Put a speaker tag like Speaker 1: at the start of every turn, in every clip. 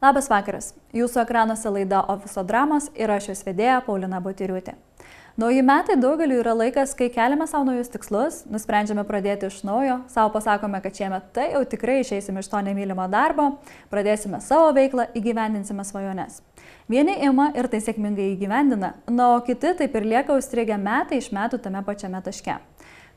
Speaker 1: Labas vakaras. Jūsų ekranuose laida Ofiso dramos ir aš jos vedėja Paulina Butiriūtė. Nauji metai daugeliu yra laikas, kai keliame savo naujus tikslus, nusprendžiame pradėti iš naujo, savo pasakome, kad šiemet tai jau tikrai išeisime iš to nemylimo darbo, pradėsime savo veiklą, įgyvendinsime svajones. Vieni ima ir tai sėkmingai įgyvendina, na, o kiti taip ir lieka užstrigę metai iš metų tame pačiame taške.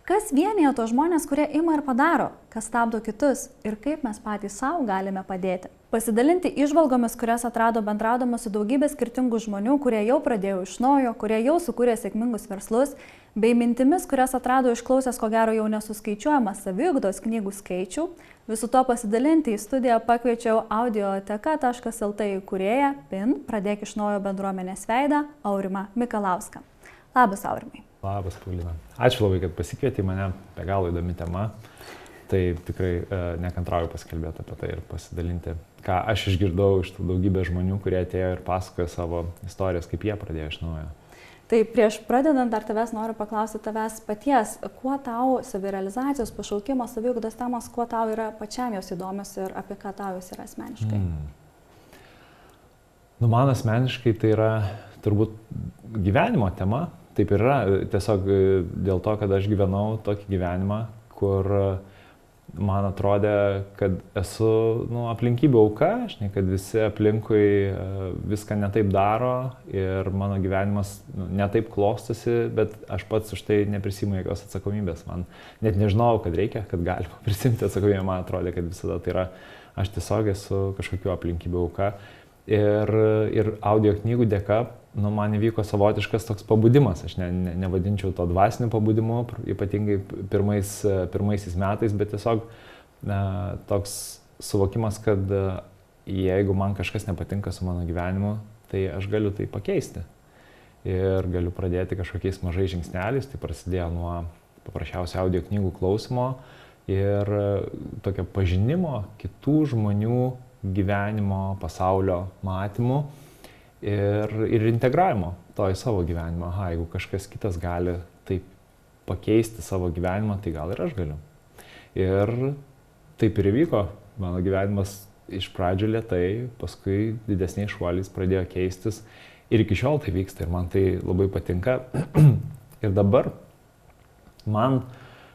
Speaker 1: Kas vienyje tos žmonės, kurie ima ir padaro, kas stabdo kitus ir kaip mes patys savo galime padėti. Pasidalinti įžvalgomis, kurias atrado bendraudama su daugybė skirtingų žmonių, kurie jau pradėjo iš naujo, kurie jau sukūrė sėkmingus verslus, bei mintimis, kurias atrado išklausęs ko gero jau nesuskaičiuojamą saviugdos knygų skaičių. Visų to pasidalinti į studiją pakviečiau audioteka.lt įkūrėją PIN, pradėk iš naujo bendruomenės veidą, Aurimą Mikalauską. Labas, Aurimai.
Speaker 2: Labas, Paulina. Ačiū labai, kad pasikvietei mane, be galo įdomi tema. Tai tikrai nekantrauju pasikalbėti apie tai ir pasidalinti, ką aš išgirdau iš tų daugybės žmonių, kurie atėjo ir pasakojo savo istorijas, kaip jie pradėjo iš naujo.
Speaker 1: Tai prieš pradedant dar tavęs noriu paklausti tavęs paties, kuo tau savirealizacijos, pašaukimo, saviugdos temos, kuo tau yra pačiam jos įdomios ir apie ką tau jos yra asmeniškai?
Speaker 2: Nu, man asmeniškai tai yra turbūt gyvenimo tema. Taip ir yra, tiesiog dėl to, kad aš gyvenau tokį gyvenimą, kur man atrodė, kad esu aplinkybių auka, žinai, kad visi aplinkui viską netaip daro ir mano gyvenimas netaip klostosi, bet aš pats už tai neprisiimu jokios atsakomybės. Man net nežinau, kad reikia, kad galima prisimti atsakomybę, man atrodė, kad visada tai yra, aš tiesiog esu kažkokiu aplinkybių auka. Ir audio knygų dėka, man įvyko savotiškas toks pabudimas, aš nevadinčiau to dvasiniu pabudimu, ypatingai pirmaisiais metais, bet tiesiog toks suvokimas, kad jeigu man kažkas nepatinka su mano gyvenimu, tai aš galiu tai pakeisti. Ir galiu pradėti kažkokiais mažais žingsneliais, tai prasidėjo nuo paprasčiausio audio knygų klausimo ir tokio pažinimo kitų žmonių gyvenimo, pasaulio matymų ir integravimo to į savo gyvenimą. Aha, jeigu kažkas kitas gali taip pakeisti savo gyvenimą, tai gal ir aš galiu. Ir taip ir įvyko. Mano gyvenimas iš pradžių lėtai, paskui didesniais šuoliais pradėjo keistis ir iki šiol tai vyksta ir man tai labai patinka. Ir dabar man,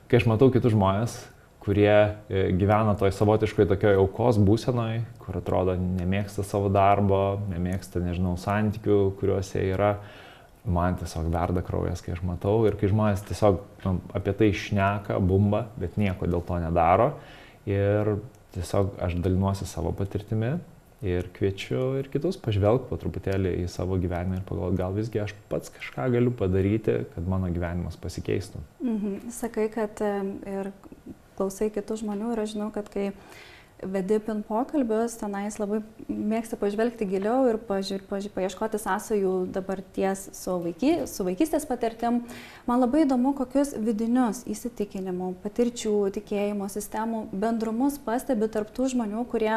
Speaker 2: kai aš matau kitus žmonės, kurie gyvena toj savotiškoj tokioj aukos būsenoj, kur atrodo nemėgsta savo darbo, nemėgsta, santykių, kuriuose yra, man tiesiog verda kraujas, kai aš matau ir kai žmonės tiesiog apie tai šneka, bumba, bet nieko dėl to nedaro ir tiesiog aš dalinuosi savo patirtimi ir kviečiu ir kitus pažvelgti po truputėlį į savo gyvenimą ir pagalvoti, gal visgi aš pats kažką galiu padaryti, kad mano gyvenimas pasikeistų.
Speaker 1: Sakai, kad ir klausai kitų žmonių ir aš žinau, kad kai vedi PIN pokalbius, tenais labai mėgsta pažvelgti giliau ir paieškoti sąsajų dabarties su vaikystės patirtim. Man labai įdomu, kokius vidinius įsitikinimų, patirčių, tikėjimo sistemų bendrumus pastebi tarp tų žmonių, kurie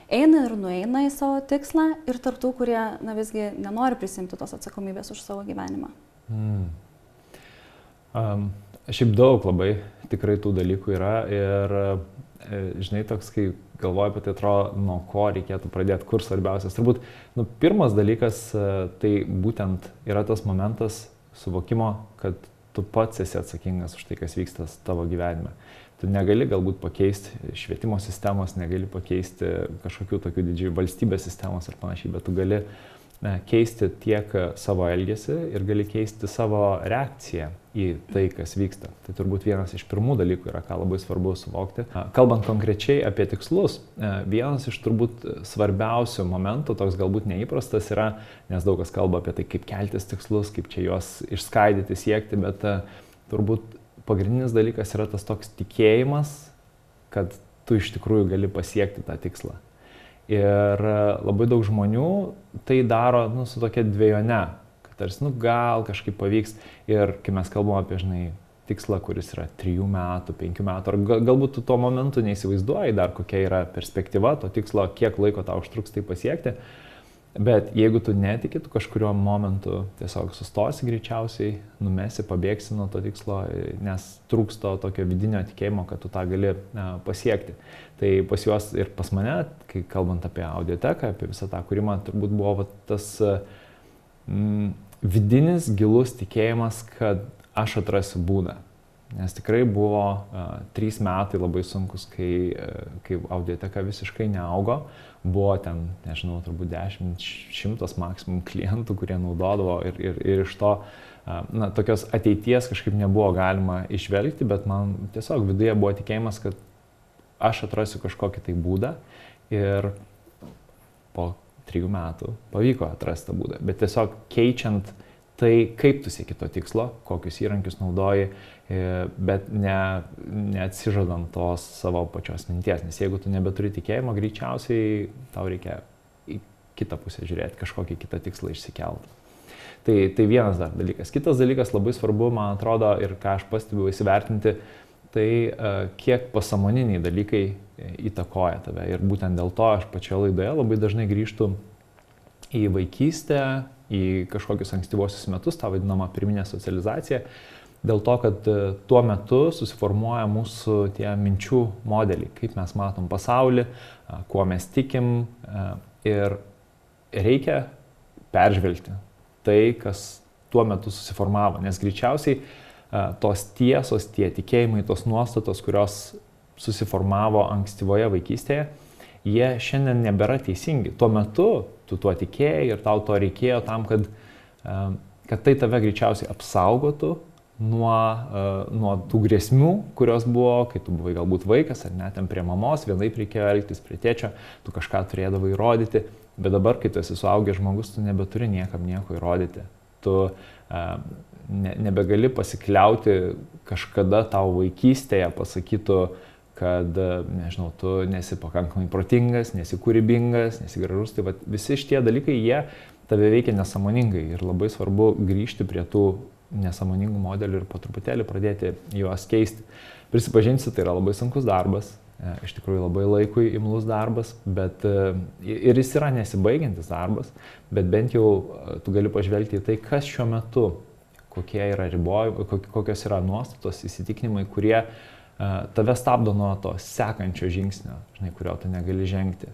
Speaker 1: eina ir nueina į savo tikslą ir tarp tų, kurie visgi nenori prisimti tos atsakomybės už savo gyvenimą.
Speaker 2: Šiaip daug labai tikrai tų dalykų yra ir, žinai, toks, kai galvoju apie tai, atrodo, nuo ko reikėtų pradėti, kur svarbiausias. Turbūt, pirmas dalykas, tai būtent yra tas momentas suvokimo, kad tu pats esi atsakingas už tai, kas vyksta tavo gyvenime. Tu negali galbūt pakeisti švietimo sistemos, negali pakeisti kažkokių tokių didžiųjų valstybės sistemos ir panašiai, bet tu gali keisti tiek savo elgesį ir gali keisti savo reakciją į tai, kas vyksta. Tai turbūt vienas iš pirmų dalykų yra, ką labai svarbu suvokti. Kalbant konkrečiai apie tikslus, vienas iš turbūt svarbiausių momentų, toks galbūt neįprastas yra, nes daug kas kalba apie tai, kaip keltis tikslus, kaip čia juos išskaidyti, siekti, bet turbūt pagrindinis dalykas yra tas toks tikėjimas, kad tu iš tikrųjų gali pasiekti tą tikslą. Ir labai daug žmonių tai daro su tokia dvejone, kad tarsi gal kažkaip pavyks. Ir kai mes kalbame apie, tikslą, kuris yra 3 metų, 5 metų, ar galbūt tu tuo momentu neįsivaizduoji dar, kokia yra perspektyva to tikslo, kiek laiko tau užtruks tai pasiekti, Bet jeigu tu netiki, tu kažkurio momentu tiesiog sustosi greičiausiai, numesi, pabėgsi nuo to tikslo, nes trūksta tokio vidinio tikėjimo, kad tu tą gali pasiekti. Tai pas juos ir pas mane, kai kalbant apie audioteką, apie visą tą kūrimą, turbūt buvo tas vidinis gilus tikėjimas, kad aš atrasiu būdą. Nes tikrai buvo 3 metai labai sunkus, kai audioteka visiškai neaugo. Buvo ten, nežinau, turbūt 10-100 maksimum klientų, kurie naudodavo ir iš to tokios ateities kažkaip nebuvo galima išvelgti, bet man tiesiog viduje buvo tikėjimas, kad aš atrasiu kažkokį tai būdą ir po 3 metų pavyko atrasti tą būdą. Bet tiesiog keičiant tai, kaip tu sieki to tikslo, kokius įrankius naudoji, bet neatsižadant tos savo pačios minties. Nes jeigu tu nebeturi tikėjimo, greičiausiai tau reikia į kitą pusę žiūrėti, kažkokį kitą tikslą išsikelti. Tai vienas dar dalykas. Kitas dalykas labai svarbu, man atrodo, ir ką aš pastebiu įsivertinti, tai kiek pasąmoniniai dalykai įtakoja tave. Ir būtent dėl to aš pačioje laidoje labai dažnai grįžtu į vaikystę, į kažkokius ankstyvosius metus, tą vadinamą pirminę socializaciją, dėl to, kad tuo metu susiformuoja mūsų tie minčių modeliai, kaip mes matom pasaulį, kuo mes tikim ir reikia peržvelgti tai, kas tuo metu susiformavo, nes greičiausiai tos tiesos, tie tikėjimai, tos nuostatos, kurios susiformavo ankstyvoje vaikystėje, jie šiandien nebėra teisingi. Tuo metu tu tuo tikėjai ir tau to reikėjo tam, kad tai tave greičiausiai apsaugotų nuo tų grėsmių, kurios buvo, kai tu buvai galbūt vaikas ar net ten prie mamos, vienaip reikėjo elgtis, prie tėčio, tu kažką turėdavai įrodyti, bet dabar, kai tu esi suaugęs žmogus, tu nebeturi niekam nieko įrodyti. Tu nebegali pasikliauti, kažkada tau vaikystėje pasakytų, kad, nežinau, tu nesi pakankamai protingas, nesi kūrybingas, nesi gražus. Tai visi šitie dalykai, jie tave veikia nesąmoningai ir labai svarbu grįžti prie tų nesąmoningų modelių ir po truputėlį pradėti juos keisti. Prisipažinsiu, tai yra labai sunkus darbas, iš tikrųjų labai laikui imlus darbas, bet ir jis yra nesibaigiantis darbas, bet bent jau tu gali pažvelgti į tai, kas šiuo metu, kokie yra ribojimai, kokios yra nuostatos, įsitikinimai, kurie tave stabdo nuo to sekančio žingsnio, žinai, kurio tu negali žengti.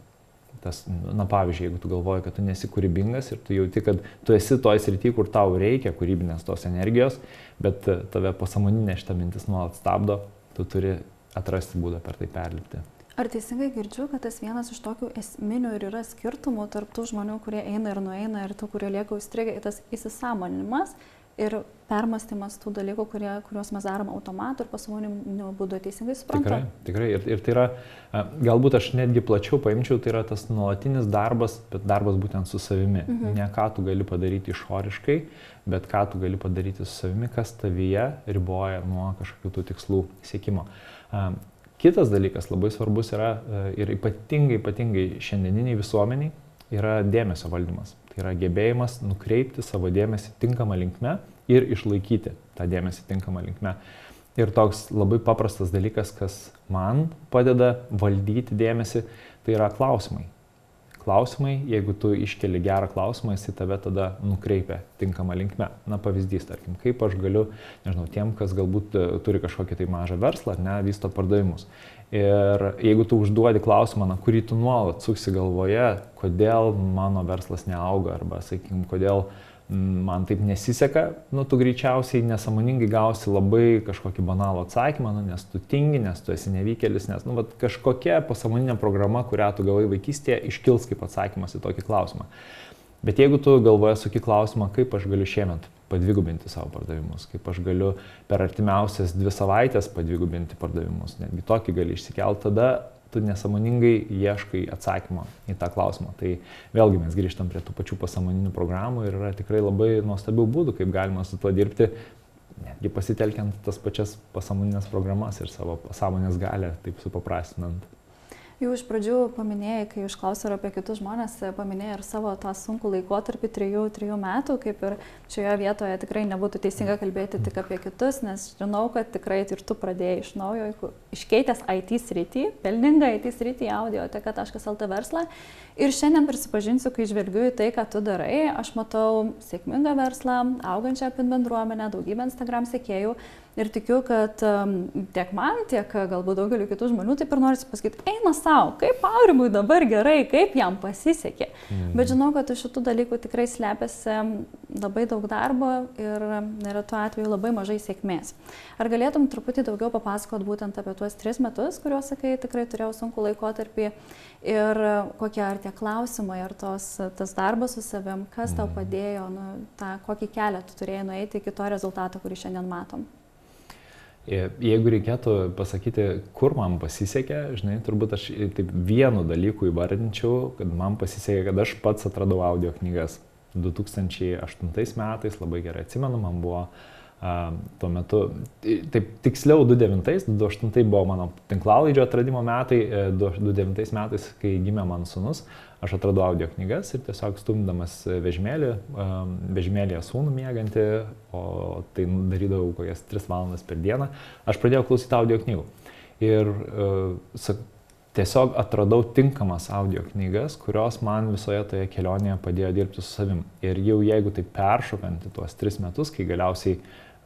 Speaker 2: Pavyzdžiui, jeigu tu galvoji, kad tu nesi kūrybingas ir tu jauti, kad tu esi toj srity, kur tau reikia kūrybinės tos energijos, bet tave pasąmoninė šita mintis nuolat stabdo, tu turi atrasti būdą per tai perlipti.
Speaker 1: Ar teisingai girdžiu, kad tas vienas iš tokių esminių ir yra skirtumų tarp tų žmonių, kurie eina ir nueina ir tų, kurie lieka užstrigę, tas įsisąmoninimas ir permąstymas tų dalykų, kuriuos mes darom automatu ir pasąmoniniu būdu, teisingai suprantu?
Speaker 2: Tikrai. Ir tai yra, galbūt aš netgi plačiau paimčiau, tai yra tas nuolatinis darbas, bet darbas būtent su savimi. Ne ką tu gali padaryti išoriškai, bet ką tu gali padaryti su savimi, kas tavyje riboja nuo kažkokių tų tikslų siekimo. Kitas dalykas labai svarbus yra ir ypatingai šiandieniniai visuomeniai yra dėmesio valdymas. Tai yra gebėjimas nukreipti savo dėmesį tinkamą linkme ir išlaikyti tą dėmesį tinkamą linkme. Ir toks labai paprastas dalykas, kas man padeda valdyti dėmesį, tai yra klausimai. Klausimai, jeigu tu iškeli gerą klausimą, jis į tave tada nukreipia tinkamą linkme. Pavyzdys, tarkim, kaip aš galiu, nežinau, tiem, kas galbūt turi kažkokį tai mažą verslą, vysto pardavimus. Ir jeigu tu užduodi klausimą, kurį tu nuolat suksi galvoje, kodėl mano verslas neauga, arba, sakykime, kodėl man taip nesiseka, tu greičiausiai nesąmoningai gausi labai kažkokį banalų atsakymą, nes tu tingi, nes tu esi nevykėlis, nes kažkokia pasąmoninė programa, kurią tu gavai vaikystėje, iškils kaip atsakymas į tokį klausimą. Bet jeigu tu galvoje suki klausimą, kaip aš galiu šiemet padvigubinti savo pardavimus, kaip aš galiu per artimiausias 2 savaitės padvigubinti pardavimus, netgi tokį gali išsikelti, tada tu nesąmoningai ieškai atsakymo į tą klausimą. Tai vėlgi mes grįžtam prie tų pačių pasąmoninių programų ir yra tikrai labai nuostabių būdų, kaip galima su tuo dirbti, netgi pasitelkiant tas pačias pasąmoninės programas ir savo pasąmonės galią, taip supaprastinant.
Speaker 1: Jau iš pradžių paminėjai, kai išklausė apie kitus žmonės, paminėjai ir savo tą sunkų laikotarpį 3 metų, kaip ir šioje vietoje tikrai nebūtų teisinga kalbėti tik apie kitus, nes žinau, kad tikrai ir tu pradėjai iš naujo, iškeitęs IT sritį, pelningą IT sritį, audioteka.lt verslą. Ir šiandien prisipažinsiu, kai žvelgiu į tai, ką tu darai, aš matau sėkmingą verslą, augančią apin bendruomenę, daugybę Instagram sekėjų. Ir tikiu, kad tiek man, tiek galbūt daugeliu kitų žmonių taip ir norisi pasakyti, eina savo, kaip Aurimui dabar gerai, kaip jam pasisekė. Bet žinau, kad iš šitų dalykų tikrai slepiasi labai daug darbo ir neretu atveju labai mažai sėkmės. Ar galėtum truputį daugiau papasakot būtent apie tuos 3 metus, kuriuos, sakai, tikrai turėjau sunkų laikotarpį ir kokie ar tie klausimai, ar tas darbas su savim, kas tau padėjo, kokį kelią tu turėjai nueiti iki to rezultato, kurį šiandien matom?
Speaker 2: Jeigu reikėtų pasakyti, kur man pasisekė, žinai, turbūt aš taip vienu dalyku įvardinčiau, kad man pasisekė, kad aš pats atradau audio knygas. 2008 metais, labai gerai atsimenu, man buvo tuo metu, taip tiksliau 2009-2008 buvo mano tinklalaidžio atradimo metai, 2009 metais, kai gimė mano sūnus, aš atradau audio knygas ir tiesiog stumdamas vežimėlėje sūnų miegantį, o tai darydavau kokias 3 valandas per dieną, aš pradėjau klausyti audio knygų. Ir tiesiog atradau tinkamas audio knygas, kurios man visoje toje kelionėje padėjo dirbti su savim. Ir jau jeigu tai peršokant į tuos 3 metus, kai galiausiai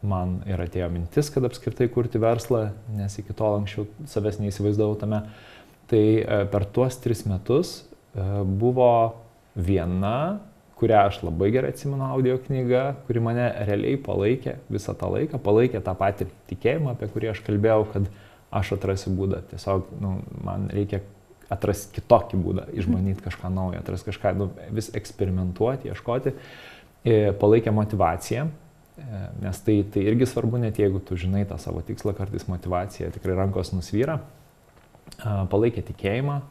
Speaker 2: man ir atėjo mintis, kad apskritai kurti verslą, nes iki tol anksčiau savęs neįsivaizdavau tame, tai per tuos 3 metus buvo viena, kurią aš labai gerai atsimenu, audio knyga, kuri mane realiai palaikė visą tą laiką, palaikė tą patį tikėjimą, apie kurį aš kalbėjau, kad aš atrasiu būdą. Tiesiog man reikia atrasti kitokį būdą, išbandyti kažką naujo, atrasti kažką, vis eksperimentuoti, ieškoti. Palaikė motivaciją, nes tai irgi svarbu, net jeigu tu žinai tą savo tikslą, kartais motivacija tikrai rankos nusvyra. Palaikė tikėjimą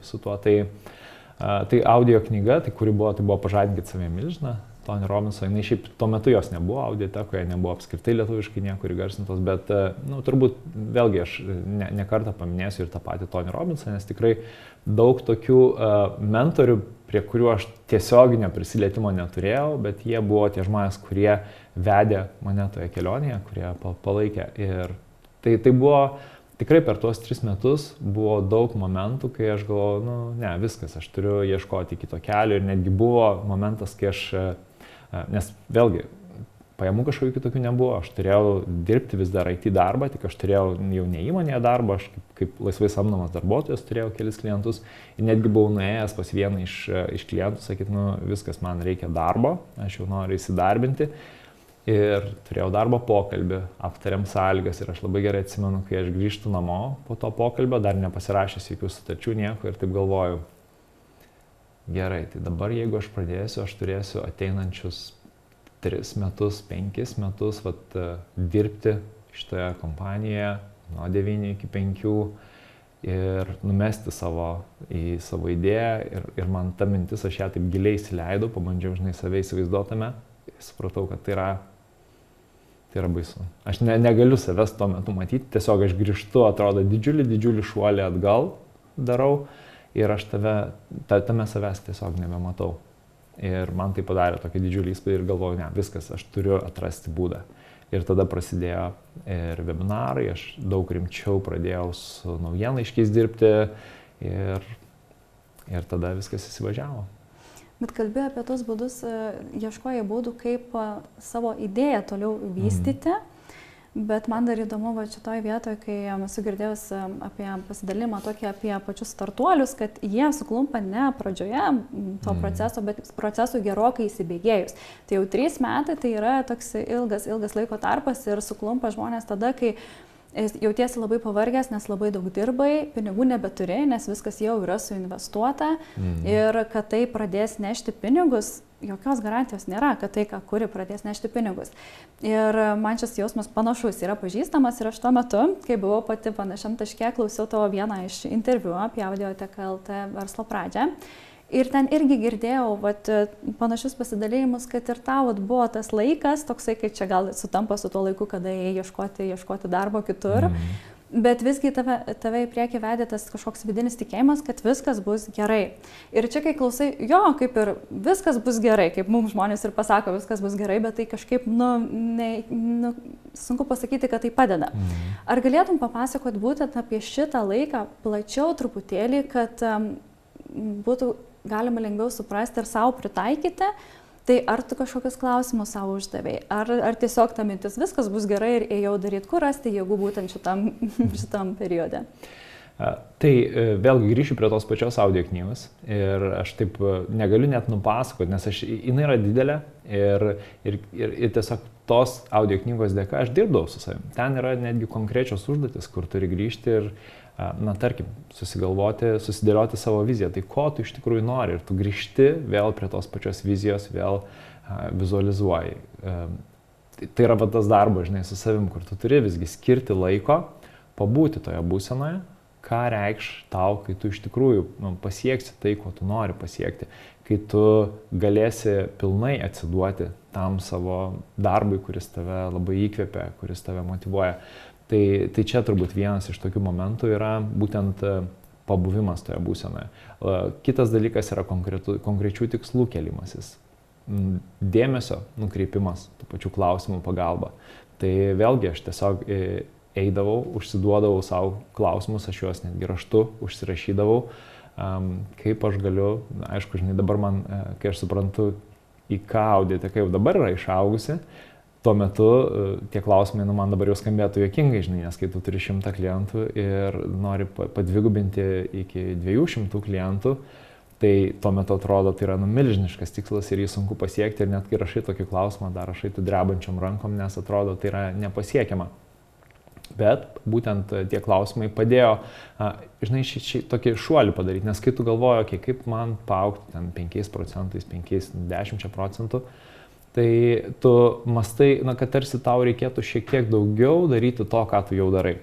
Speaker 2: su tuo. Tai audio knyga, kuri buvo Pažadinkit save milžiną, Tony Robbinso, jinai šiaip tuo metu jos nebuvo, audiotekoje nebuvo apskritai lietuviškai niekur įgarsintos, bet turbūt vėlgi aš ne kartą paminėsiu ir tą patį Tony Robbinsą, nes tikrai daug tokių mentorių, prie kurių aš tiesioginio prisilietimo neturėjau, bet jie buvo tie žmonės, kurie vedė mane toje kelionėje, kurie palaikė. Ir tai buvo tikrai per tuos 3 metus buvo daug momentų, kai aš galvojau, ne, viskas, aš turiu ieškoti kito kelio ir netgi buvo momentas, kai aš, nes vėlgi, pajamų kažkokių kitokių nebuvo, aš turėjau dirbti vis dar IT darbą, tik aš turėjau jau ne įmonėje darbą, aš kaip laisvai samdomas darbuotojas turėjau kelis klientus ir netgi buvau nuėjęs pas vieną iš klientų, sakyt, viskas, man reikia darbo, aš jau noriu įsidarbinti. Ir turėjau darbo pokalbį, aptariam sąlygas ir aš labai gerai atsimenu, kai aš grįžtu namo po to pokalbio, dar nepasirašęs jokių sutarčių, nieko ir taip galvoju, gerai, tai dabar jeigu aš pradėsiu, aš turėsiu ateinančius 3 metus, 5 metus dirbti šitoje kompanijoje nuo 9 iki 5 ir numesti į savo idėją ir man ta mintis, aš ją taip giliai įsileidau, pabandžiau, save įsivaizduotame ir supratau, kad tai yra baisu. Aš negaliu savęs tuo metu matyti, tiesiog aš grįžtu, atrodo didžiulį šuolį atgal darau ir aš tame savęs tiesiog nebematau. Ir man tai padarė tokį didžiulį įspūdį ir galvoju, ne, viskas, aš turiu atrasti būdą. Ir tada prasidėjo ir webinarai, aš daug rimčiau pradėjau su naujienlaiškiais dirbti ir tada viskas įsivažiavo.
Speaker 1: Bet kalbėjau apie tos būdus, ieškojai būdų, kaip savo idėją toliau vystyti, bet man dar įdomu šitoj vietoje, kai esu girdėjus apie pasidalimą tokį apie pačius startuolius, kad jie suklumpa ne pradžioje to proceso, bet procesui gerokai įsibėgėjus. Tai jau 3 metai tai yra toks ilgas laiko tarpas ir suklumpa žmonės tada, kai jautiesi labai pavargęs, nes labai daug dirbai, pinigų nebeturi, nes viskas jau yra suinvestuota ir kad tai pradės nešti pinigus, jokios garantijos nėra, kad tai, ką kuri, pradės nešti pinigus. Ir man šis jausmas panašus yra pažįstamas ir aš tuo metu, kai buvau pati panašiam taške, klausiau tavo vieną iš interviu apie audioteka.lt verslo pradžią. Ir ten irgi girdėjau panašius pasidalėjimus, kad ir tau buvo tas laikas, toksai, kai čia gal sutampa su tuo laiku, kada ėjai ieškoti darbo kitur. Bet visgi tave į priekį vedė tas kažkoks vidinis tikėjimas, kad viskas bus gerai. Ir čia, kai klausai, jo, kaip ir viskas bus gerai, kaip mums žmonės ir pasako, viskas bus gerai, bet tai kažkaip, sunku pasakyti, kad tai padeda. Ar galėtum papasakoti būtent apie šitą laiką plačiau truputėlį, kad būtų galima lengviau suprasti ir savo pritaikyti? Tai ar tu kažkokius klausimus savo uždavėjai, ar tiesiog ta mintis viskas bus gerai ir ėjau daryti, kur rasti jėgų būtent šitam periode?
Speaker 2: Tai vėlgi grįšiu prie tos pačios audio knygos ir aš taip negaliu net nupasakoti, nes jinai yra didelė ir tiesiog tos audio knygos dėka aš dirbdavau su savimi. Ten yra netgi konkrečios užduotis, kur turi grįžti ir tarkim, susidėlioti savo viziją, tai ko tu iš tikrųjų nori ir tu grįžti vėl prie tos pačios vizijos, vėl vizualizuoji. Tai yra tas darbas, žinai, su savim, kur tu turi visgi skirti laiko, pabūti toje būsenoje, ką reikš tau, kai tu iš tikrųjų pasieksi tai, ko tu nori pasiekti, kai tu galėsi pilnai atsiduoti tam savo darbui, kuris tave labai įkvepia, kuris tave motyvuoja. Tai čia turbūt vienas iš tokių momentų yra būtent pabuvimas toje būsenoje. Kitas dalykas yra konkrečių tikslų kėlimasis, dėmesio nukreipimas, tų pačių klausimų pagalba. Tai vėlgi aš tiesiog eidavau, užsiduodavau savo klausimus, aš juos netgi raštu užsirašydavau, kaip aš galiu, aišku, žinai, dabar man, kai aš suprantu, į ką audioteka jau dabar yra išaugusi, tuo metu tie klausimai man dabar jau skambėtų juokingai, žinai, nes kai tu turi 100 klientų ir nori padvigubinti iki 200 klientų, tai tuo metu atrodo, tai yra milžiniškas tikslas ir jį sunku pasiekti ir net kai rašai tokį klausimą, dar rašai tu drebančiom rankom, nes atrodo, tai yra nepasiekiama. Bet būtent tie klausimai padėjo, žinai, tokį šuolį padaryti, nes kai tu galvoji, okay, kaip man paaugti ten 5%, 5-10%, tai tu mastai, kad tarsi tau reikėtų šiek tiek daugiau daryti to, ką tu jau darai.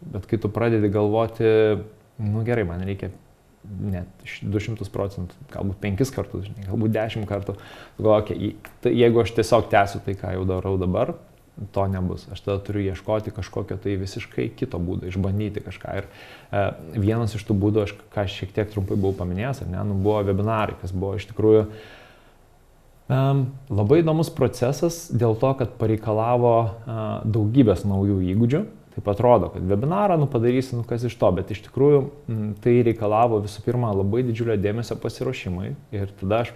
Speaker 2: Bet kai tu pradedi galvoti, gerai, man reikia net 200%, galbūt 5 kartus, galbūt 10 kartų, okay, jeigu aš tiesiog tęsiu tai, ką jau darau dabar, to nebus. Aš tada turiu ieškoti kažkokio tai visiškai kito būdo, išbandyti kažką. Ir vienas iš tų būdų, ką aš šiek tiek trumpai buvau paminėjęs, buvo webinarai, kas buvo iš tikrųjų labai įdomus procesas dėl to, kad pareikalavo daugybės naujų įgūdžių. Taip atrodo, kad webinarą padarysi, kas iš to, bet iš tikrųjų tai reikalavo visų pirma labai didžiulio dėmesio pasiruošimui. Ir tada aš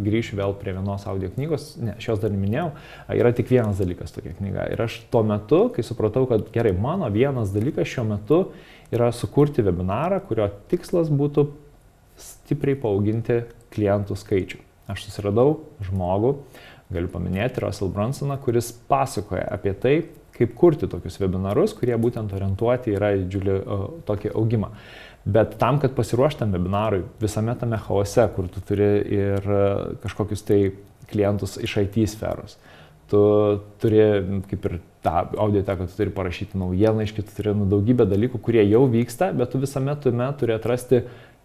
Speaker 2: grįšiu vėl prie vienos audio knygos, šios dar neminėjau, yra tik vienas dalykas tokia knyga. Ir aš tuo metu, kai supratau, kad gerai, mano vienas dalykas šiuo metu yra sukurti webinarą, kurio tikslas būtų stipriai paauginti klientų skaičių. Aš susiradau žmogų, galiu paminėti Russell Brunsoną, kuris pasakoja apie tai, kaip kurti tokius webinarus, kurie būtent orientuoti yra didžiulį tokį augimą. Bet tam, kad pasiruoštam webinarui visame tame chaose, kur tu turi ir kažkokius tai klientus iš IT sferos, tu turi, kaip ir tą audioteką, tu turi parašyti naujienlaiškį, tu turi daugybę dalykų, kurie jau vyksta, bet tu visame tame turi atrasti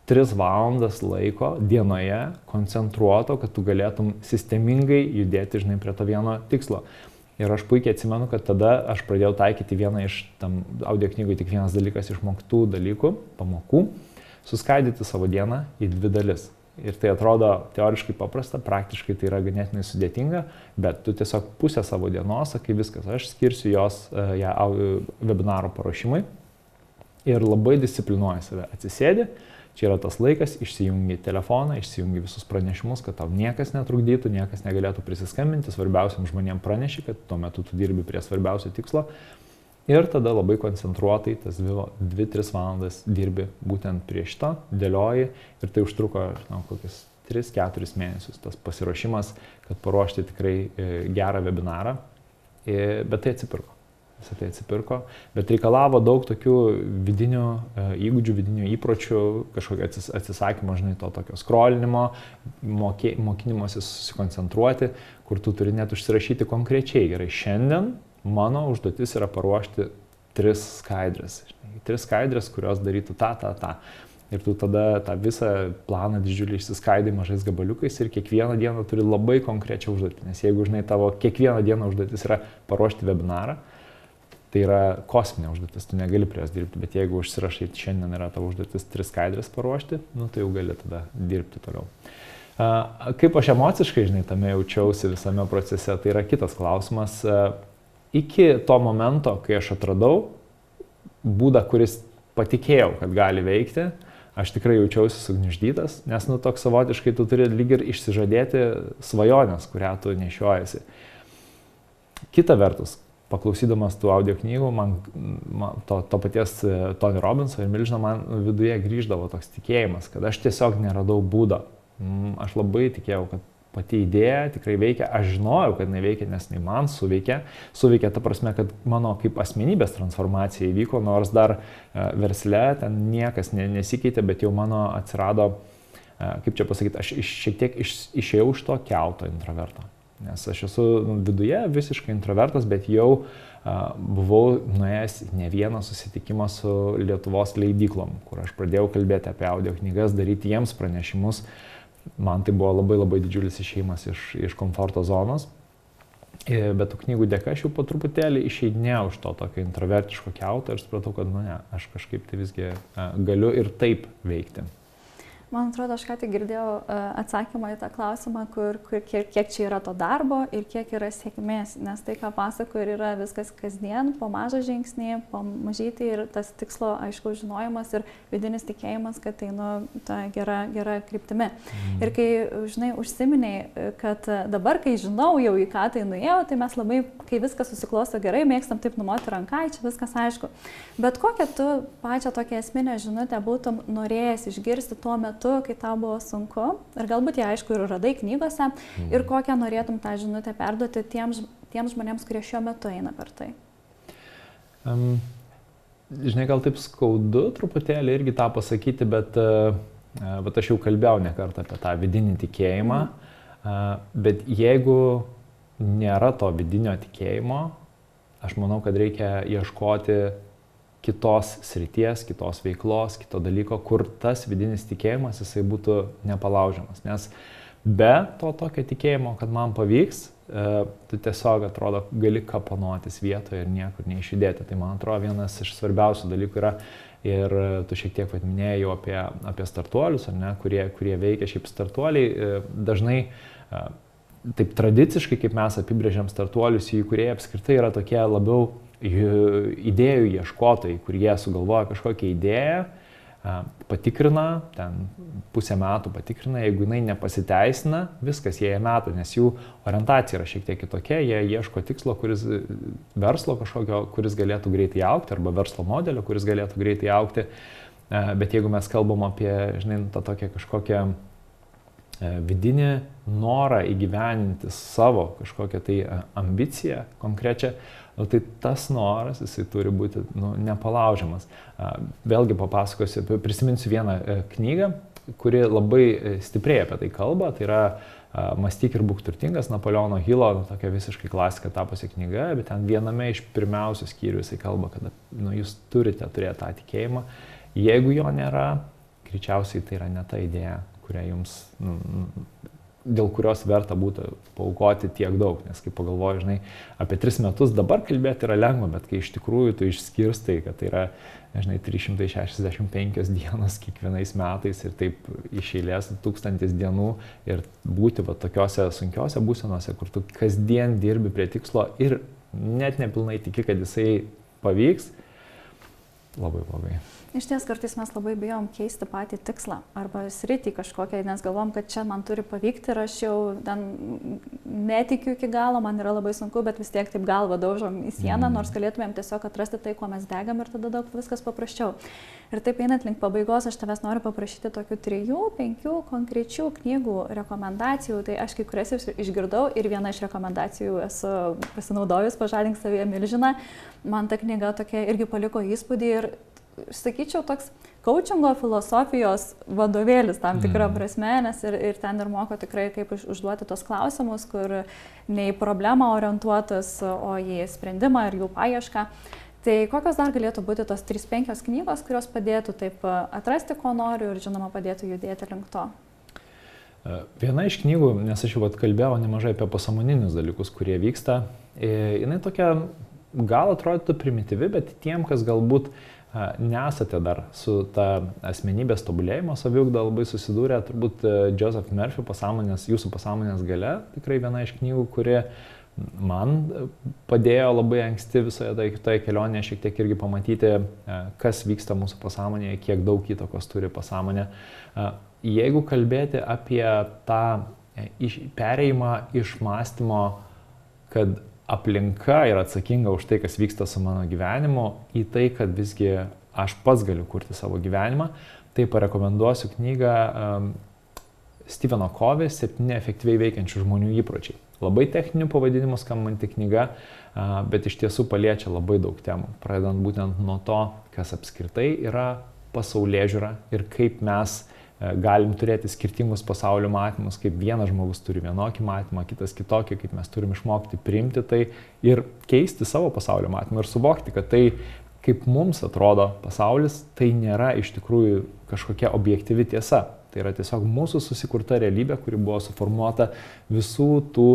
Speaker 2: 3 valandas laiko dienoje koncentruoto, kad tu galėtum sistemingai judėti, žinai, prie to vieno tikslo. Ir aš puikiai atsimenu, kad tada aš pradėjau taikyti vieną iš tam audio knygui tik vienas dalykas išmoktų dalykų, pamokų, suskaidyti savo dieną į 2 dalis. Ir tai atrodo teoriškai paprasta, praktiškai tai yra ganėtinai sudėtinga, bet tu tiesiog pusę savo dienos, sakai viskas, aš skirsiu jos webinaro paruošimui ir labai disciplinuoji save, atsisėdi. Čia yra tas laikas, išsijungi telefoną, išsijungi visus pranešimus, kad tau niekas netrukdytų, niekas negalėtų prisiskambinti, svarbiausiam žmonėm praneši, kad tuo metu tu dirbi prie svarbiausio tikslo. Ir tada labai koncentruotai tas 2-3 valandas dirbi būtent prie šito, dėlioji ir tai užtruko kokius 3-4 mėnesius, tas pasiruošimas, kad paruošti tikrai gerą webinarą, bet tai atsipirko. Visą tai atsipirko, bet reikalavo daug tokių vidinių įgūdžių, vidinių įpročių, kažkokio atsisakymo, žinai, to tokio skrolinimo, mokinimosi susikoncentruoti, kur tu turi net užsirašyti konkrečiai. Gerai, šiandien mano užduotis yra paruošti 3 skaidrės. 3 skaidrės, kurios darytų tą. Ir tu tada tą visą planą didžiulį išsiskaidai mažais gabaliukais ir kiekvieną dieną turi labai konkrečią užduotį. Nes jeigu, žinai, tavo kiekvieną dieną užduotis yra paruošti webinarą, tai yra kosminė užduotis, tu negali prie jos dirbti, bet jeigu užsirašai, šiandien yra tavo užduotis 3 skaidrės paruošti, nu, tai jau gali tada dirbti toliau. Kaip aš emociškai, žinai, tame jaučiausi visame procese, tai yra kitas klausimas. Iki to momento, kai aš atradau būdą, kuris patikėjau, kad gali veikti, aš tikrai jaučiausi sugniuždytas, nes nu toks savotiškai tu turi lyg ir išsižadėti svajonės, kurią tu nešiojasi. Kita vertus, paklausydamas tų audio knygų, man to paties Tony Robbinso ir Milžino, man viduje grįždavo toks tikėjimas, kad aš tiesiog neradau būdo. Aš labai tikėjau, kad pati idėja tikrai veikia, aš žinojau, kad neveikia, nes jinai man suveikė ta prasme, kad mano kaip asmenybės transformacija įvyko, nors dar versle ten niekas nesikeitė, bet jau mano atsirado, kaip čia pasakyti, aš šiek tiek išėjau iš to kelto introverto, nes aš esu viduje visiškai introvertas, bet jau buvau nuėjęs ne vieną susitikimą su Lietuvos leidyklom, kur aš pradėjau kalbėti apie audio knygas, daryti jiems pranešimus. Man tai buvo labai labai didžiulis išėjimas iš komforto zonos, bet tų knygų dėka aš jau po truputėlį išeidinėjau iš to tokio introvertiško kiauto ir supratau, kad nu ne, aš kažkaip tai visgi galiu ir taip veikti.
Speaker 1: Man atrodo, aš ką tik girdėjau atsakymą į tą klausimą, kiek čia yra to darbo ir kiek yra sėkmės, nes tai, ką pasako, ir yra viskas kasdien, po mažą žingsnį, po mažytį ir tas tikslo, aišku, žinojimas ir vidinis tikėjimas, kad tai ta gera kryptimi. Ir kai, žinai, užsiminiai, kad dabar, kai žinau jau į ką tai nuėjau, tai mes labai, kai viskas susiklosto gerai, mėgstam taip numoti ranką, čia viskas aišku. Bet kokią tu pačią tokią esminę žinutę būtum norėjęs išgirsti tuo metu, kai tau buvo sunku, ir galbūt ją aišku ir radai knygose, ir kokią norėtum tą žinutę perduoti tiems žmonėms, kurie šiuo metu eina per tai?
Speaker 2: Žinai, gal taip skaudu truputėlį irgi tą pasakyti, bet aš jau kalbėjau ne kartą apie tą vidinį tikėjimą, bet jeigu nėra to vidinio tikėjimo, aš manau, kad reikia ieškoti kitos srities, kitos veiklos, kito dalyko, kur tas vidinis tikėjimas jisai būtų nepalaužiamas. Nes be to tokio tikėjimo, kad man pavyks, tu tiesiog atrodo gali kaponuotis vietoje ir niekur neišjudėti. Tai man atrodo vienas iš svarbiausių dalykų yra, ir tu šiek tiek minėjai apie startuolius, ar ne, kurie veikia. Šiaip startuoliai dažnai taip tradiciškai, kaip mes apibrėžiam startuolius, jų įkūrėjai apskritai yra tokie labiau idėjų ieškotojai, kur jie sugalvoja kažkokią idėją, patikrina, ten pusę metų patikrina, jeigu jinai nepasiteisina, viskas jie meta, nes jų orientacija yra šiek tiek kitokia, jie ieško tikslo, verslo kažkokio, kuris galėtų greitai augti, arba verslo modelio, kuris galėtų greitai augti, bet jeigu mes kalbam apie, žinai, tą tokią kažkokią vidinį norą įgyveninti savo kažkokią tai ambiciją konkrečią, tai tas noras, jisai turi būti nepalaužiamas. Vėlgi papasakosiu, prisiminsiu vieną knygą, kuri labai stipriai apie tai kalba, tai yra Mąstyk ir būk turtingas, Napoleono Hilo, tokia visiškai klasika tapusi knyga, bet ten viename iš pirmiausių skyrių jisai kalba, kad jūs turite turėti tą tikėjimą. Jeigu jo nėra, greičiausiai tai yra ne ta idėja, kurią jums, dėl kurios verta būtų paaukoti tiek daug, nes kaip pagalvoju, žinai, apie 3 metus dabar kalbėti yra lengva, bet kai iš tikrųjų tu išskirstai, kad tai yra, žinai, 365 dienos kiekvienais metais ir taip iš eilės 1000 dienų ir būti tokiose sunkiose būsenose, kur tu kasdien dirbi prie tikslo ir net nepilnai tiki, kad jisai pavyks, labai blogai.
Speaker 1: Iš ties kartais mes labai bijom keisti patį tikslą arba sritį kažkokią, nes galvom, kad čia man turi pavykti ir aš jau ten netikiu iki galo, man yra labai sunku, bet vis tiek taip galvą daužom į sieną, nors galėtumėm tiesiog atrasti tai, kuo mes degam ir tada daug viskas paprasčiau. Ir taip einant link pabaigos, aš tavęs noriu paprašyti tokių 3-5 konkrečių knygų rekomendacijų. Tai aš kai kurias išgirdau ir viena iš rekomendacijų esu pasinaudojus Pažadink savyje Milžiną. Man ta knyga tokia irgi paliko įspūdį ir sakyčiau, toks coachingo filosofijos vadovėlis tam tikrą prasme, nes ir ten ir moko tikrai, kaip užduoti tos klausimus, kur ne į problemą orientuotas, o į sprendimą ir jų paiešką. Tai kokios dar galėtų būti tos 3-5 knygos, kurios padėtų taip atrasti, ko noriu ir žinoma padėtų judėti link to?
Speaker 2: Viena iš knygų, nes aš jau kalbėjau nemažai apie pasąmoninius dalykus, kurie vyksta, jinai tokia gal atrodytų primityvi, bet tiem, kas galbūt nesate dar su ta asmenybės tobulėjimo saviugda labai susidūrę, turbūt Joseph Murphy Jūsų pasąmonės galia, tikrai viena iš knygų, kuri man padėjo labai anksti visoje toje kelionėje šiek tiek irgi pamatyti, kas vyksta mūsų pasąmonėje, kiek daug įtakos turi pasąmonė. Jeigu kalbėti apie tą perėjimą iš mąstymo, kad aplinka yra atsakinga už tai, kas vyksta su mano gyvenimu, į tai, kad visgi aš pats galiu kurti savo gyvenimą, tai parekomenduosiu knygą Stepheno Covey 7 efektyviai veikiančių žmonių įpročiai. Labai techninių pavadinimų skambanti knyga, bet iš tiesų paliečia labai daug temų, pradedant būtent nuo to, kas apskritai yra pasaulėžiūra ir kaip mes galim turėti skirtingus pasaulio matymus, kaip vienas žmogus turi vienokį matymą, kitas kitokį, kaip mes turim išmokti priimti tai ir keisti savo pasaulio matymą ir suvokti, kad tai, kaip mums atrodo pasaulis, tai nėra iš tikrųjų kažkokia objektyvi tiesa. Tai yra tiesiog mūsų susikurta realybė, kuri buvo suformuota visų tų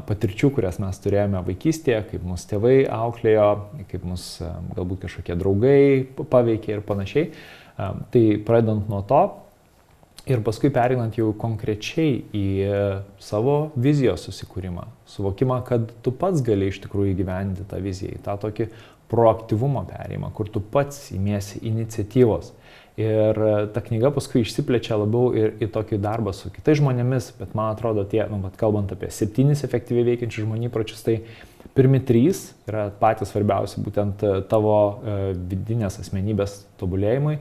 Speaker 2: patirčių, kurias mes turėjome vaikystėje, kaip mūsų tėvai auklėjo, kaip mūsų galbūt kažkokie draugai paveikė ir panašiai. Tai pradedant nuo to ir paskui pereinant jau konkrečiai į savo vizijos susikūrimą, suvokimą, kad tu pats gali iš tikrųjų įgyvendinti tą viziją, į tą tokį proaktyvumo perėjimą, kur tu pats imiesi iniciatyvos. Ir ta knyga paskui išsiplečia labiau ir į tokį darbą su kitais žmonėmis, bet man atrodo kalbant apie 7 efektyviai veikiančių žmonių įpročius, tai pirmi 3 yra patys svarbiausi būtent tavo vidinės asmenybės tobulėjimui.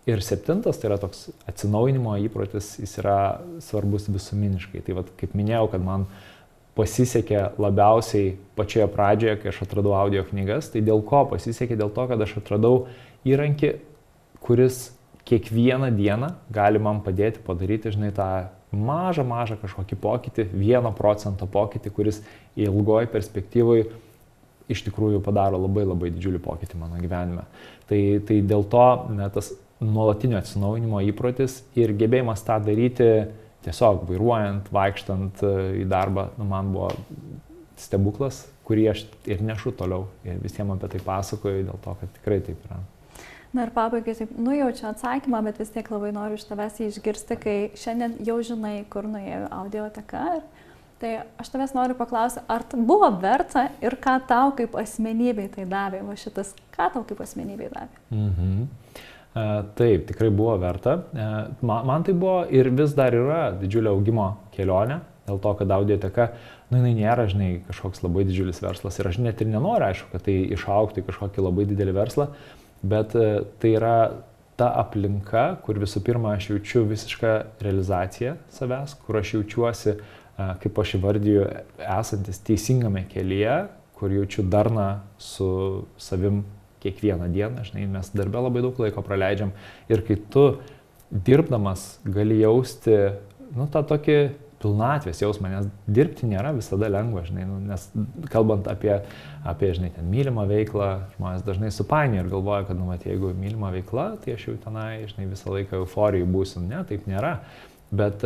Speaker 2: Ir 7 tai yra toks atsinaujinimo įprotis, jis yra svarbus visuminiškai. Tai kaip minėjau, kad man pasisekė labiausiai pačioje pradžioje, kai aš atradau audio knygas, tai dėl ko pasisekė? Dėl to, kad aš atradau įrankį, kuris kiekvieną dieną gali man padėti padaryti, tą mažą kažkokį pokytį, 1% pokytį, kuris ilgoj perspektyvoj iš tikrųjų padaro labai didžiulį pokytį mano gyvenime. Tai dėl to tas nuolatinio atsinaujinimo įprotis ir gebėjimas tą daryti tiesiog vairuojant, vaikštant į darbą, man buvo stebuklas, kurį aš ir nešu toliau ir visiems apie tai pasakoju, dėl to, kad tikrai taip yra.
Speaker 1: Na ir pabaigai, taip, nujaučiu atsakymą, bet vis tiek labai noriu iš tavęs jį išgirsti, kai šiandien jau žinai, kur nuėjo audioteka. Tai aš tavęs noriu paklausti, ar buvo verta ir ką tau kaip asmenybei tai davė, ką tau kaip asmenybei davė?
Speaker 2: Taip, tikrai buvo verta. Man tai buvo ir vis dar yra didžiulio augimo kelionė, dėl to, kad audioteka, jinai nėra, kažkoks labai didžiulis verslas ir aš net ir nenoriu, aišku, kad tai išaugtų į kažkokį labai didelį verslą, bet tai yra ta aplinka, kur visų pirma aš jaučiu visišką realizaciją savęs, kur aš jaučiuosi, kaip aš įvardyju, esantis teisingame kelyje, kur jaučiu darną su savim kiekvieną dieną, mes darbe labai daug laiko praleidžiam ir kai tu dirbdamas gali jausti, tą tokį pilnatvės jausmą, nes dirbti nėra visada lengva, nes kalbant apie ten mylimą veiklą, žmonės dažnai supainioja ir galvoja, kad jeigu mylima veikla, tai aš jau tenai, visą laiką euforijai būsiu. Ne, taip nėra. Bet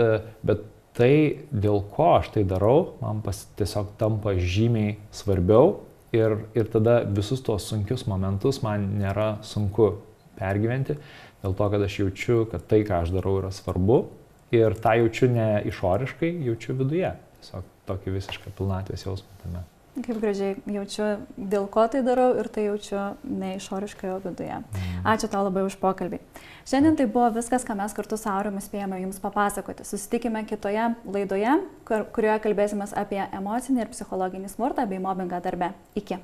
Speaker 2: tai, dėl ko aš tai darau, man tiesiog tampa žymiai svarbiau ir tada visus tuos sunkius momentus man nėra sunku pergyventi, dėl to, kad aš jaučiu, kad tai, ką aš darau, yra svarbu. Ir tą jaučiu ne išoriškai, jaučiu viduje. Tiesiog tokį visišką pilnatvės jausmą tame.
Speaker 1: Kaip gražiai jaučiu, dėl ko tai darau ir tai jaučiu ne išoriškai, o viduje. Ačiū tau labai už pokalbį. Šiandien tai buvo viskas, ką mes kartu su Auriumi spėjome jums papasakoti. Susitikime kitoje laidoje, kurioje kalbėsime apie emocinį ir psichologinį smurtą bei mobbingą darbe. Iki.